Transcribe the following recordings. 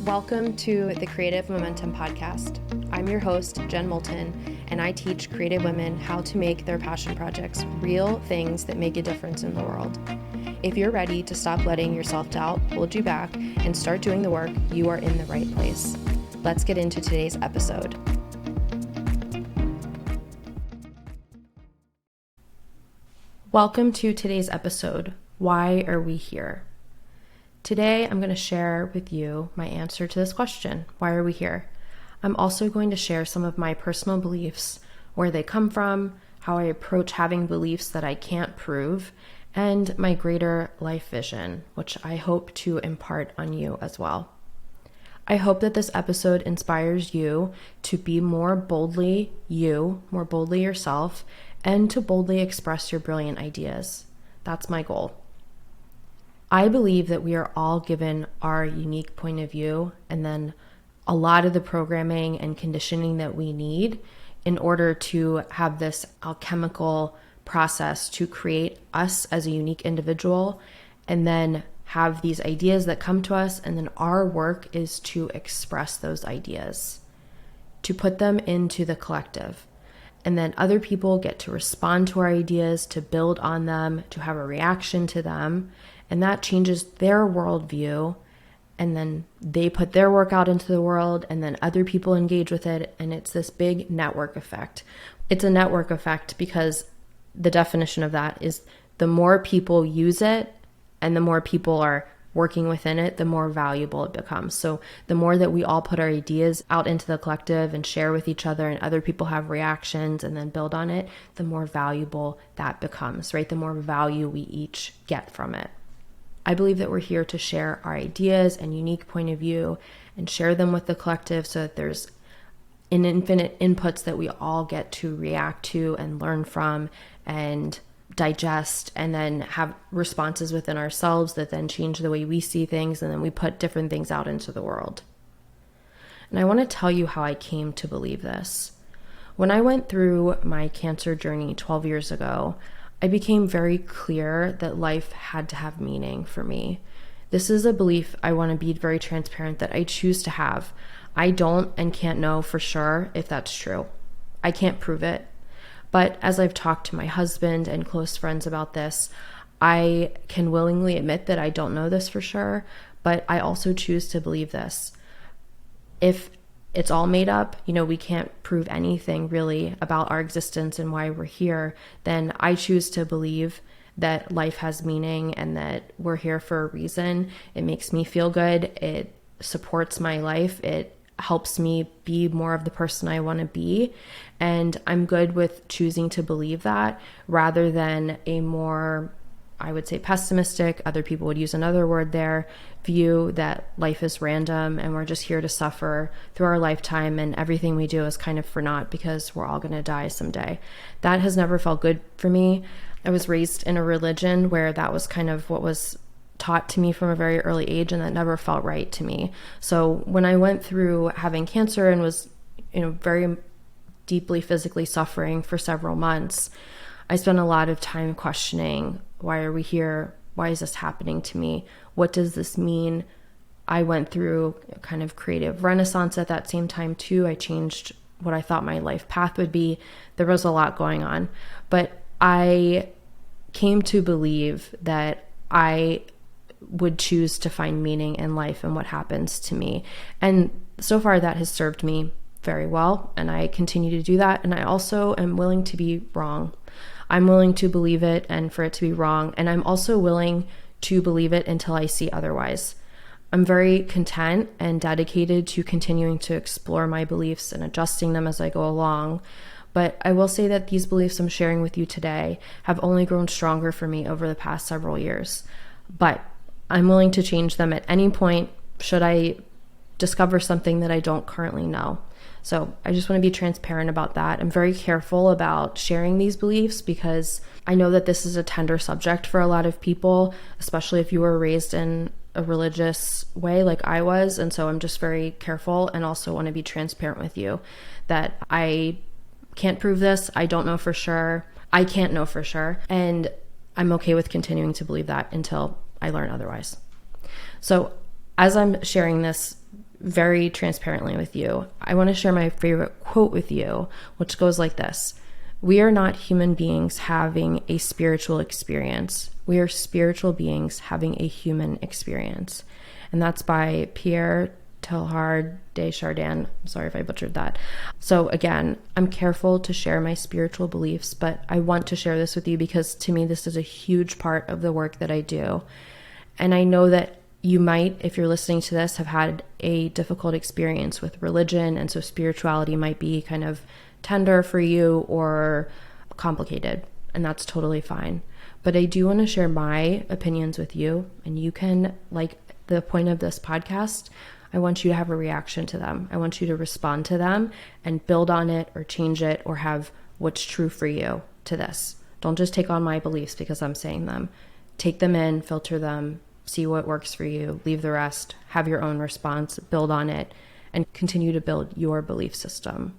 Welcome to the Creative Momentum Podcast. I'm your host, Jen Moulton, and I teach creative women how to make their passion projects real things that make a difference in the world. If you're ready to stop letting your self-doubt hold you back and start doing the work, you are in the right place. Let's get into today's episode. Welcome to today's episode. Why are we here? Today, I'm going to share with you my answer to this question. Why are we here? I'm also going to share some of my personal beliefs, where they come from, how I approach having beliefs that I can't prove, and my greater life vision, which I hope to impart on you as well. I hope that this episode inspires you to be more boldly yourself, and to boldly express your brilliant ideas. That's my goal. I believe that we are all given our unique point of view and then a lot of the programming and conditioning that we need in order to have this alchemical process to create us as a unique individual, and then have these ideas that come to us, and then our work is to express those ideas, to put them into the collective. And then other people get to respond to our ideas, to build on them, to have a reaction to them. And that changes their worldview. And then they put their work out into the world, and then other people engage with it. And it's this big network effect. It's a network effect because the definition of that is the more people use it and the more people are working within it, the more valuable it becomes. So the more that we all put our ideas out into the collective and share with each other, and other people have reactions and then build on it, the more valuable that becomes, right? The more value we each get from it. I believe that we're here to share our ideas and unique point of view and share them with the collective so that there's an infinite inputs that we all get to react to and learn from and digest, and then have responses within ourselves that then change the way we see things, and then we put different things out into the world. And I want to tell you how I came to believe this. When I went through my cancer journey 12 years ago, I became very clear that life had to have meaning for me. This is a belief I want to be very transparent that I choose to have. I don't and can't know for sure if that's true. I can't prove it. But as I've talked to my husband and close friends about this, I can willingly admit that I don't know this for sure, but I also choose to believe this. If it's all made up, we can't prove anything really about our existence and why we're here, then I choose to believe that life has meaning and that we're here for a reason. It makes me feel good. It supports my life. It helps me be more of the person I want to be. And I'm good with choosing to believe that rather than a more, I would say, pessimistic, other people would use another word there, view that life is random and we're just here to suffer through our lifetime and everything we do is kind of for naught because we're all going to die someday. That has never felt good for me. I was raised in a religion where that was kind of what was taught to me from a very early age, and that never felt right to me. So when I went through having cancer and was, very deeply physically suffering for several months, I spent a lot of time questioning, why are we here? Why is this happening to me? What does this mean? I went through a kind of creative renaissance at that same time too. I changed what I thought my life path would be. There was a lot going on, but I came to believe that I would choose to find meaning in life and what happens to me. And so far that has served me very well, and I continue to do that. And I also am willing to be wrong. I'm willing to believe it and for it to be wrong. And I'm also willing to believe it until I see otherwise. I'm very content and dedicated to continuing to explore my beliefs and adjusting them as I go along. But I will say that these beliefs I'm sharing with you today have only grown stronger for me over the past several years. But I'm willing to change them at any point should I discover something that I don't currently know. So I just want to be transparent about that. I'm very careful about sharing these beliefs because I know that this is a tender subject for a lot of people, especially if you were raised in a religious way like I was. And so I'm just very careful and also want to be transparent with you that I can't prove this. I don't know for sure. I can't know for sure. And I'm okay with continuing to believe that until I learn otherwise. So As I'm sharing this very transparently with you, I want to share my favorite quote with you, which goes like this: "We are not human beings having a spiritual experience. We are spiritual beings having a human experience." And that's by Pierre Teilhard de Chardin. I'm sorry if I butchered that. So again, I'm careful to share my spiritual beliefs, but I want to share this with you because to me, this is a huge part of the work that I do. And I know that you might, if you're listening to this, have had a difficult experience with religion. And so spirituality might be kind of tender for you or complicated. And that's totally fine. But I do want to share my opinions with you. And you can, like the point of this podcast, I want you to have a reaction to them. I want you to respond to them and build on it or change it or have what's true for you to this. Don't just take on my beliefs because I'm saying them. Take them in, filter them, see what works for you, leave the rest, have your own response, build on it, and continue to build your belief system.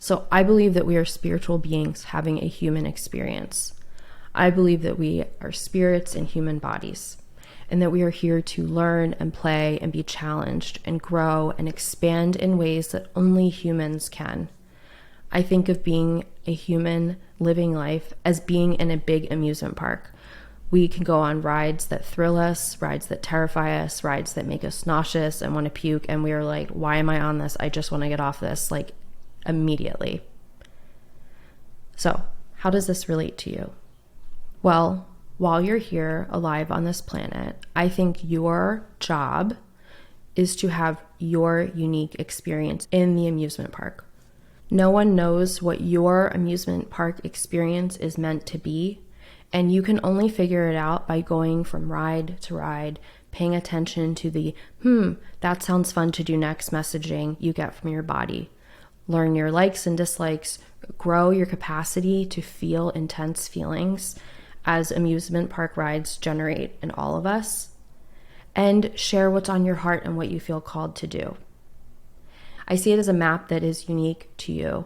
So I believe that we are spiritual beings having a human experience. I believe that we are spirits in human bodies, and that we are here to learn and play and be challenged and grow and expand in ways that only humans can. I think of being a human living life as being in a big amusement park. We can go on rides that thrill us, rides that terrify us, rides that make us nauseous and want to puke. And we are like, why am I on this? I just want to get off this, like immediately. So how does this relate to you? Well, while you're here alive on this planet, I think your job is to have your unique experience in the amusement park. No one knows what your amusement park experience is meant to be. And you can only figure it out by going from ride to ride, paying attention to the, that sounds fun to do next messaging you get from your body. Learn your likes and dislikes, grow your capacity to feel intense feelings as amusement park rides generate in all of us, and share what's on your heart and what you feel called to do. I see it as a map that is unique to you.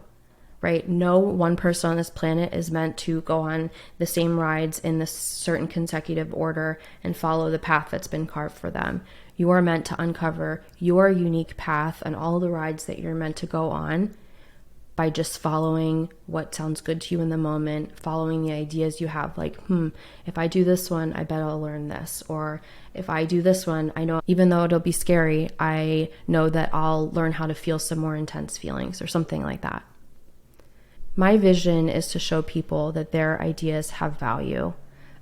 Right? No one person on this planet is meant to go on the same rides in this certain consecutive order and follow the path that's been carved for them. You are meant to uncover your unique path and all the rides that you're meant to go on by just following what sounds good to you in the moment, following the ideas you have, like, if I do this one, I bet I'll learn this. Or if I do this one, I know, even though it'll be scary, I know that I'll learn how to feel some more intense feelings or something like that. My vision is to show people that their ideas have value,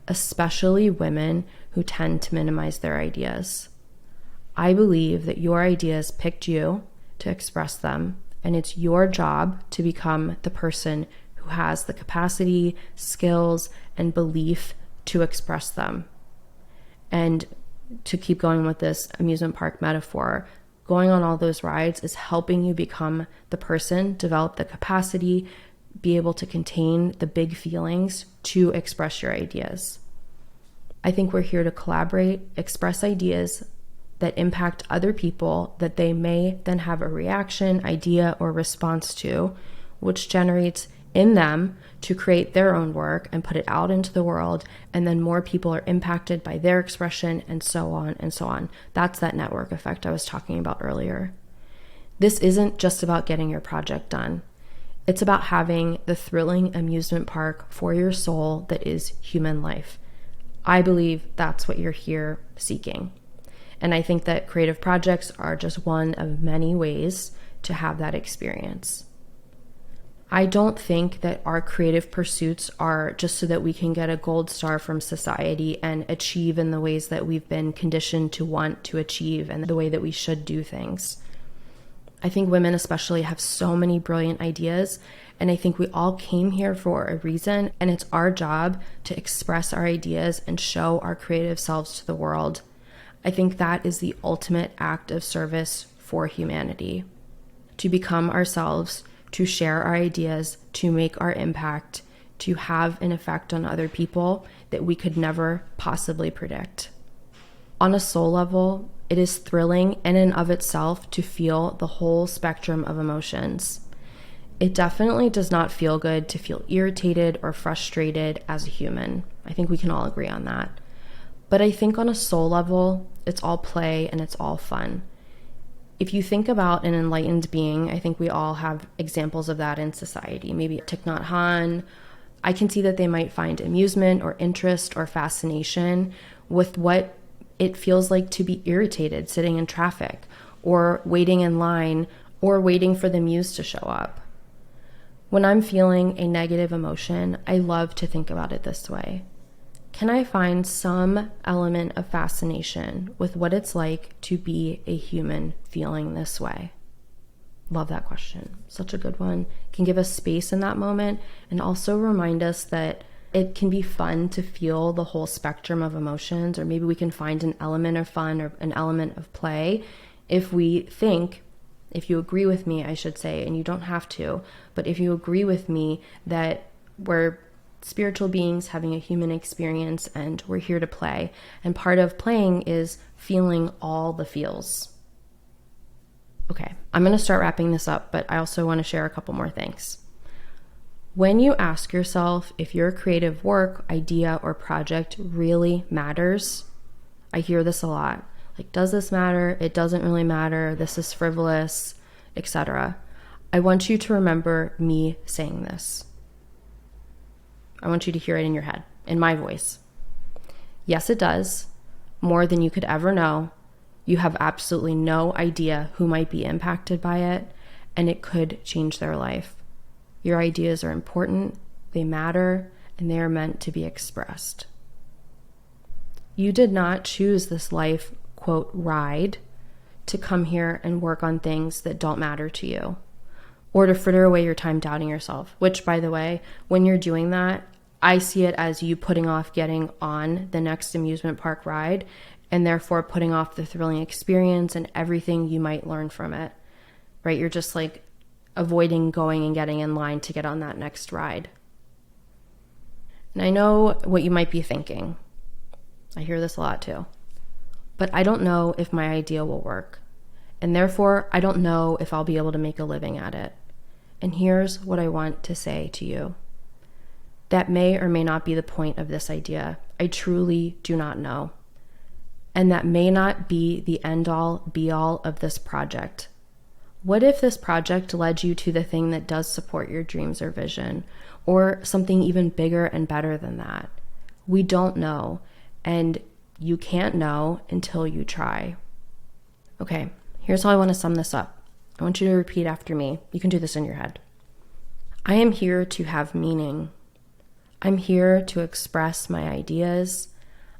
especially women who tend to minimize their ideas. I believe that your ideas picked you to express them, and it's your job to become the person who has the capacity, skills, and belief to express them. And to keep going with this amusement park metaphor, going on all those rides is helping you become the person, develop the capacity, be able to contain the big feelings to express your ideas. I think we're here to collaborate, express ideas that impact other people that they may then have a reaction, idea, or response to, which generates in them to create their own work and put it out into the world, and then more people are impacted by their expression, and so on and so on. That's that network effect I was talking about earlier. This isn't just about getting your project done. It's about having the thrilling amusement park for your soul that is human life. I believe that's what you're here seeking. And I think that creative projects are just one of many ways to have that experience. I don't think that our creative pursuits are just so that we can get a gold star from society and achieve in the ways that we've been conditioned to want to achieve and the way that we should do things. I think women especially have so many brilliant ideas, and I think we all came here for a reason, and it's our job to express our ideas and show our creative selves to the world. I think that is the ultimate act of service for humanity. To become ourselves, to share our ideas, to make our impact, to have an effect on other people that we could never possibly predict. On a soul level, it is thrilling in and of itself to feel the whole spectrum of emotions. It definitely does not feel good to feel irritated or frustrated as a human. I think we can all agree on that. But I think on a soul level, It's all play and it's all fun. If you think about an enlightened being, I think we all have examples of that in society. Maybe Thich Nhat Hanh. I can see that they might find amusement or interest or fascination with what it feels like to be irritated sitting in traffic or waiting in line or waiting for the muse to show up. When I'm feeling a negative emotion, I love to think about it this way. Can I find some element of fascination with what it's like to be a human feeling this way? Love that question. Such a good one. It can give us space in that moment and also remind us that it can be fun to feel the whole spectrum of emotions, or maybe we can find an element of fun or an element of play if we think, if you agree with me, I should say, and you don't have to, but if you agree with me that we're spiritual beings having a human experience and we're here to play, and part of playing is feeling all the feels. Okay, I'm going to start wrapping this up, but I also want to share a couple more things. When you ask yourself if your creative work, idea, or project really matters, I hear this a lot. Like, does this matter? It doesn't really matter. This is frivolous, etc. I want you to remember me saying this. I want you to hear it in your head, in my voice. Yes, it does. More than you could ever know. You have absolutely no idea who might be impacted by it, and it could change their life. Your ideas are important, they matter, and they are meant to be expressed. You did not choose this life, quote, ride, to come here and work on things that don't matter to you, or to fritter away your time doubting yourself, which, by the way, when you're doing that, I see it as you putting off getting on the next amusement park ride, and therefore putting off the thrilling experience and everything you might learn from it, right? You're just like avoiding going and getting in line to get on that next ride. And I know what you might be thinking. I hear this a lot too. But I don't know if my idea will work. And therefore, I don't know if I'll be able to make a living at it. And here's what I want to say to you. That may or may not be the point of this idea. I truly do not know. And that may not be the end-all, be-all of this project. What if this project led you to the thing that does support your dreams or vision, or something even bigger and better than that? We don't know, and you can't know until you try. Okay, here's how I want to sum this up. I want you to repeat after me. You can do this in your head. I am here to have meaning. I'm here to express my ideas.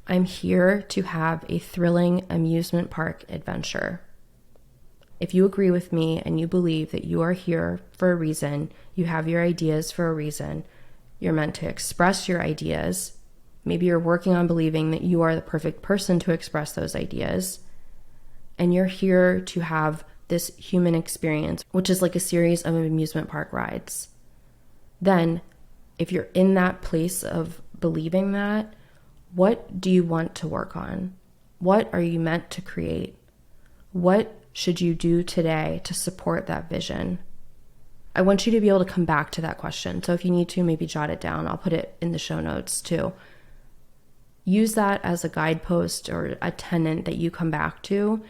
I'm here to have a thrilling amusement park adventure. If you agree with me and you believe that you are here for a reason, you have your ideas for a reason, you're meant to express your ideas. Maybe you're working on believing that you are the perfect person to express those ideas. And you're here to have this human experience, which is like a series of amusement park rides. Then, if you're in that place of believing that, what do you want to work on? What are you meant to create? What should you do today to support that vision? I want you to be able to come back to that question. So if you need to, maybe jot it down. I'll put it in the show notes too. Use that as a guidepost or a tenet that you come back to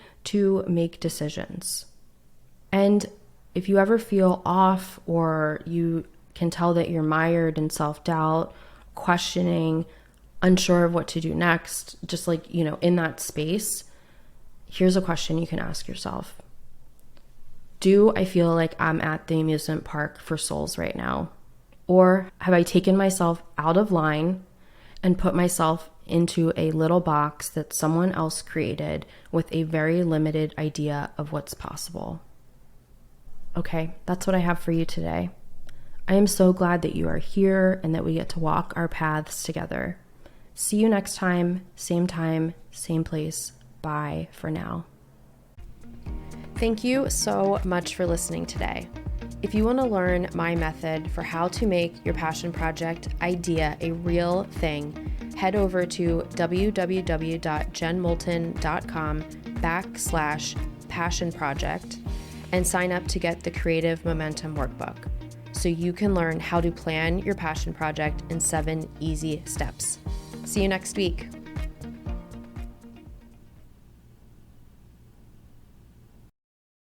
make decisions. And if you ever feel off or you can tell that you're mired in self-doubt, questioning, unsure of what to do next, just like, in that space, here's a question you can ask yourself. Do I feel like I'm at the amusement park for souls right now? Or have I taken myself out of line and put myself into a little box that someone else created with a very limited idea of what's possible? Okay, that's what I have for you today. I am so glad that you are here and that we get to walk our paths together. See you next time, same place. Bye for now. Thank you so much for listening today. If you want to learn my method for how to make your passion project idea a real thing, head over to www.jenmoulton.com/passion project and sign up to get the Creative Momentum Workbook so you can learn how to plan your passion project in 7 easy steps. See you next week.